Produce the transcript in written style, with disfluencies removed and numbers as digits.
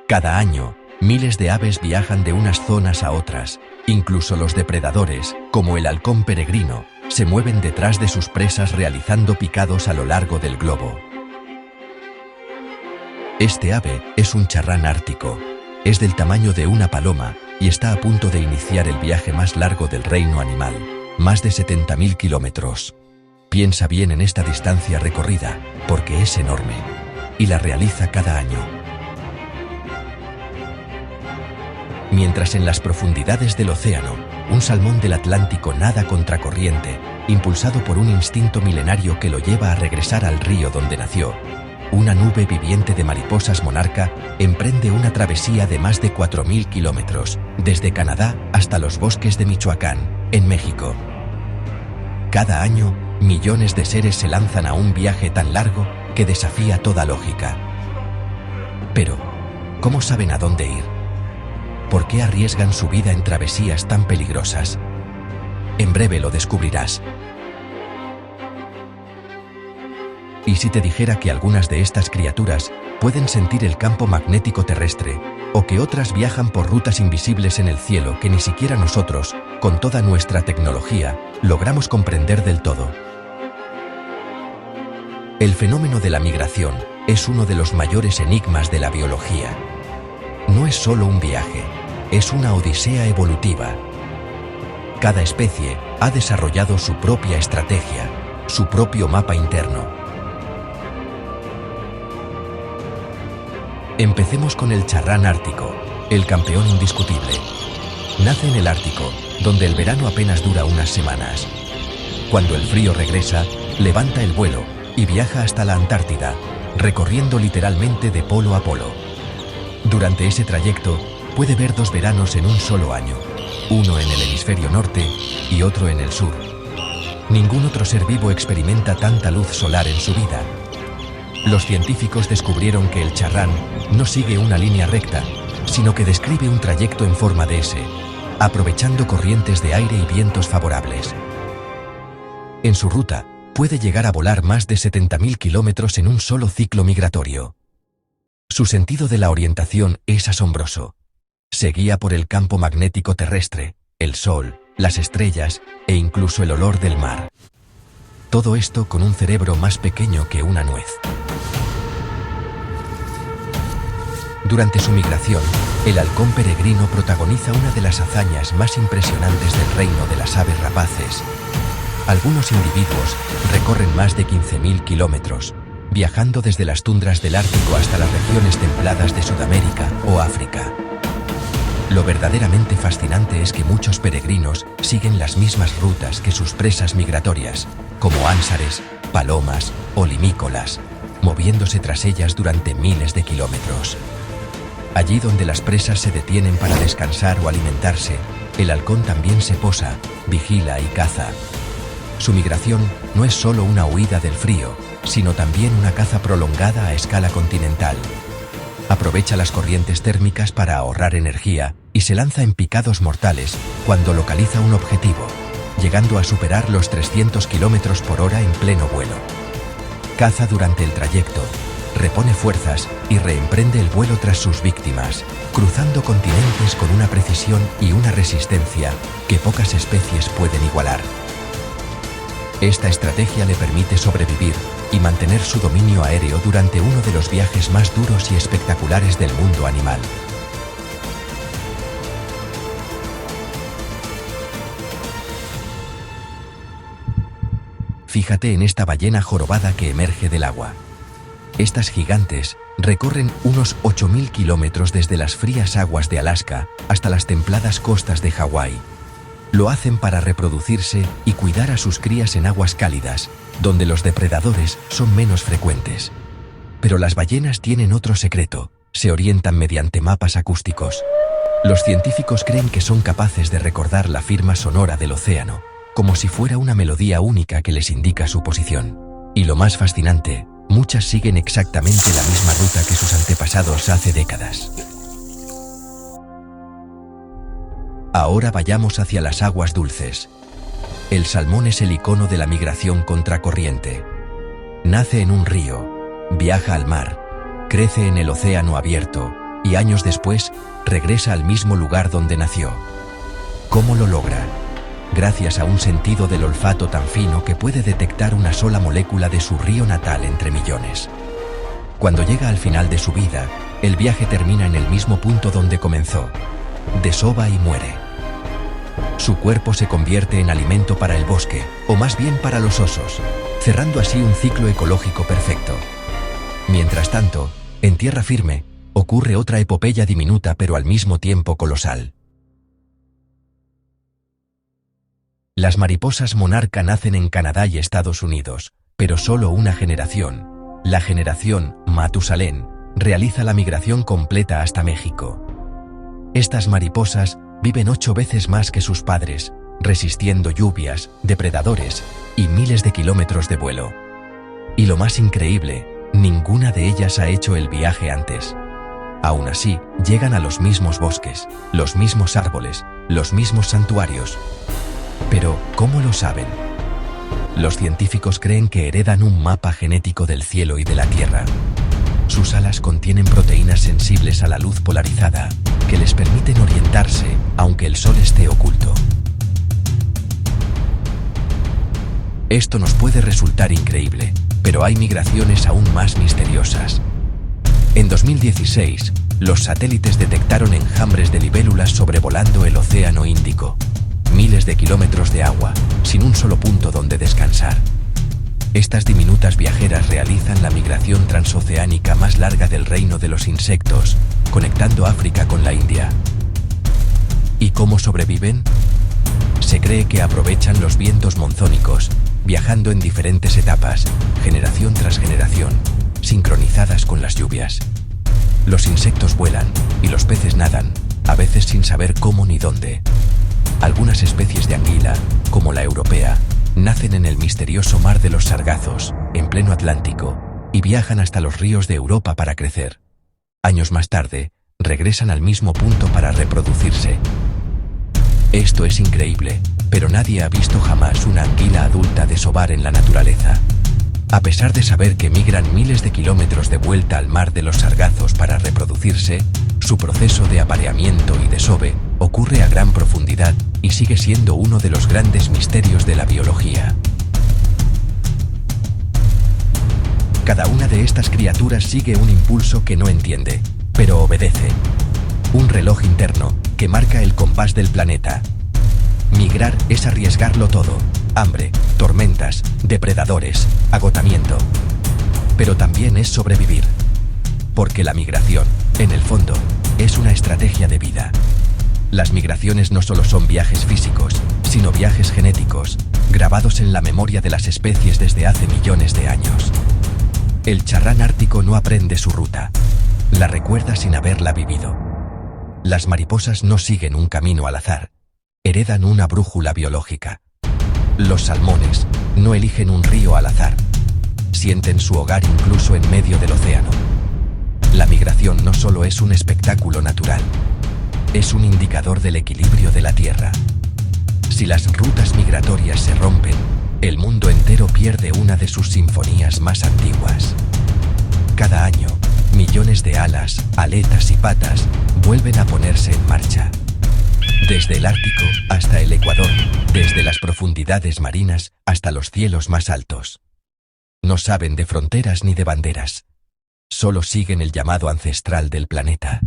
Cada año, miles de aves viajan de unas zonas a otras. Incluso los depredadores, como el halcón peregrino, se mueven detrás de sus presas realizando picados a lo largo del globo. Este ave es un charrán ártico. Es del tamaño de una paloma y está a punto de iniciar el viaje más largo del reino animal, más de 70.000 kilómetros. Piensa bien en esta distancia recorrida, porque es enorme, y la realiza cada año. Mientras en las profundidades del océano, un salmón del Atlántico nada contracorriente, impulsado por un instinto milenario que lo lleva a regresar al río donde nació, una nube viviente de mariposas monarca emprende una travesía de más de 4.000 kilómetros, desde Canadá hasta los bosques de Michoacán, en México. Cada año, millones de seres se lanzan a un viaje tan largo que desafía toda lógica. Pero, ¿cómo saben a dónde ir? ¿Por qué arriesgan su vida en travesías tan peligrosas? En breve lo descubrirás. ¿Y si te dijera que algunas de estas criaturas pueden sentir el campo magnético terrestre, o que otras viajan por rutas invisibles en el cielo que ni siquiera nosotros, con toda nuestra tecnología, logramos comprender del todo? El fenómeno de la migración es uno de los mayores enigmas de la biología. No es solo un viaje, es una odisea evolutiva. Cada especie ha desarrollado su propia estrategia, su propio mapa interno. Empecemos con el charrán ártico, el campeón indiscutible. Nace en el Ártico, donde el verano apenas dura unas semanas. Cuando el frío regresa, levanta el vuelo y viaja hasta la Antártida, recorriendo literalmente de polo a polo. Durante ese trayecto, puede ver 2 veranos en un solo año, uno en el hemisferio norte y otro en el sur. Ningún otro ser vivo experimenta tanta luz solar en su vida. Los científicos descubrieron que el charrán no sigue una línea recta, sino que describe un trayecto en forma de S, aprovechando corrientes de aire y vientos favorables. En su ruta, puede llegar a volar más de 70.000 kilómetros en un solo ciclo migratorio. Su sentido de la orientación es asombroso. Se guía por el campo magnético terrestre, el sol, las estrellas e incluso el olor del mar. Todo esto con un cerebro más pequeño que una nuez. Durante su migración, el halcón peregrino protagoniza una de las hazañas más impresionantes del reino de las aves rapaces. Algunos individuos recorren más de 15.000 kilómetros, viajando desde las tundras del Ártico hasta las regiones templadas de Sudamérica o África. Lo verdaderamente fascinante es que muchos peregrinos siguen las mismas rutas que sus presas migratorias, como ánsares, palomas o limícolas, moviéndose tras ellas durante miles de kilómetros. Allí donde las presas se detienen para descansar o alimentarse, el halcón también se posa, vigila y caza. Su migración no es solo una huida del frío, sino también una caza prolongada a escala continental. Aprovecha las corrientes térmicas para ahorrar energía y se lanza en picados mortales cuando localiza un objetivo, llegando a superar los 300 kilómetros por hora en pleno vuelo. Caza durante el trayecto, repone fuerzas y reemprende el vuelo tras sus víctimas, cruzando continentes con una precisión y una resistencia que pocas especies pueden igualar. Esta estrategia le permite sobrevivir y mantener su dominio aéreo durante uno de los viajes más duros y espectaculares del mundo animal. Fíjate en esta ballena jorobada que emerge del agua. Estas gigantes recorren unos 8.000 kilómetros desde las frías aguas de Alaska hasta las templadas costas de Hawái. Lo hacen para reproducirse y cuidar a sus crías en aguas cálidas, donde los depredadores son menos frecuentes. Pero las ballenas tienen otro secreto: se orientan mediante mapas acústicos. Los científicos creen que son capaces de recordar la firma sonora del océano, como si fuera una melodía única que les indica su posición. Y lo más fascinante, muchas siguen exactamente la misma ruta que sus antepasados hace décadas. Ahora vayamos hacia las aguas dulces. El salmón es el icono de la migración contracorriente. Nace en un río, viaja al mar, crece en el océano abierto y años después regresa al mismo lugar donde nació. ¿Cómo lo logra? Gracias a un sentido del olfato tan fino que puede detectar una sola molécula de su río natal entre millones. Cuando llega al final de su vida, el viaje termina en el mismo punto donde comenzó. Desova y muere. Su cuerpo se convierte en alimento para el bosque, o más bien para los osos, cerrando así un ciclo ecológico perfecto. Mientras tanto, en tierra firme, ocurre otra epopeya diminuta pero al mismo tiempo colosal. Las mariposas monarca nacen en Canadá y Estados Unidos, pero solo una generación, la generación Matusalén, realiza la migración completa hasta México. Estas mariposas viven 8 veces más que sus padres, resistiendo lluvias, depredadores y miles de kilómetros de vuelo. Y lo más increíble, ninguna de ellas ha hecho el viaje antes. Aún así, llegan a los mismos bosques, los mismos árboles, los mismos santuarios. Pero, ¿cómo lo saben? Los científicos creen que heredan un mapa genético del cielo y de la tierra. Sus alas contienen proteínas sensibles a la luz polarizada, que les permiten orientarse, aunque el sol esté oculto. Esto nos puede resultar increíble, pero hay migraciones aún más misteriosas. En 2016, los satélites detectaron enjambres de libélulas sobrevolando el Océano Índico. Miles de kilómetros de agua, sin un solo punto donde descansar. Estas diminutas viajeras realizan la migración transoceánica más larga del reino de los insectos, conectando África con la India. ¿Y cómo sobreviven? Se cree que aprovechan los vientos monzónicos, viajando en diferentes etapas, generación tras generación, sincronizadas con las lluvias. Los insectos vuelan y los peces nadan, a veces sin saber cómo ni dónde. Algunas especies de anguila, como la europea, nacen en el misterioso mar de los Sargazos, en pleno Atlántico, y viajan hasta los ríos de Europa para crecer. Años más tarde, regresan al mismo punto para reproducirse. Esto es increíble, pero nadie ha visto jamás una anguila adulta desovar en la naturaleza. A pesar de saber que migran miles de kilómetros de vuelta al mar de los Sargazos para reproducirse, su proceso de apareamiento y desove ocurre a gran profundidad y sigue siendo uno de los grandes misterios de la biología. Cada una de estas criaturas sigue un impulso que no entiende, pero obedece. Un reloj interno que marca el compás del planeta. Migrar es arriesgarlo todo: hambre, tormentas, depredadores, agotamiento. Pero también es sobrevivir. Porque la migración, en el fondo, es una estrategia de vida. Las migraciones no solo son viajes físicos, sino viajes genéticos, grabados en la memoria de las especies desde hace millones de años. El charrán ártico no aprende su ruta. La recuerda sin haberla vivido. Las mariposas no siguen un camino al azar. Heredan una brújula biológica. Los salmones no eligen un río al azar. Sienten su hogar incluso en medio del océano. La migración no solo es un espectáculo natural, es un indicador del equilibrio de la Tierra. Si las rutas migratorias se rompen, el mundo entero pierde una de sus sinfonías más antiguas. Cada año, millones de alas, aletas y patas vuelven a ponerse en marcha. Desde el Ártico hasta el Ecuador, desde las profundidades marinas hasta los cielos más altos. No saben de fronteras ni de banderas. Solo siguen el llamado ancestral del planeta.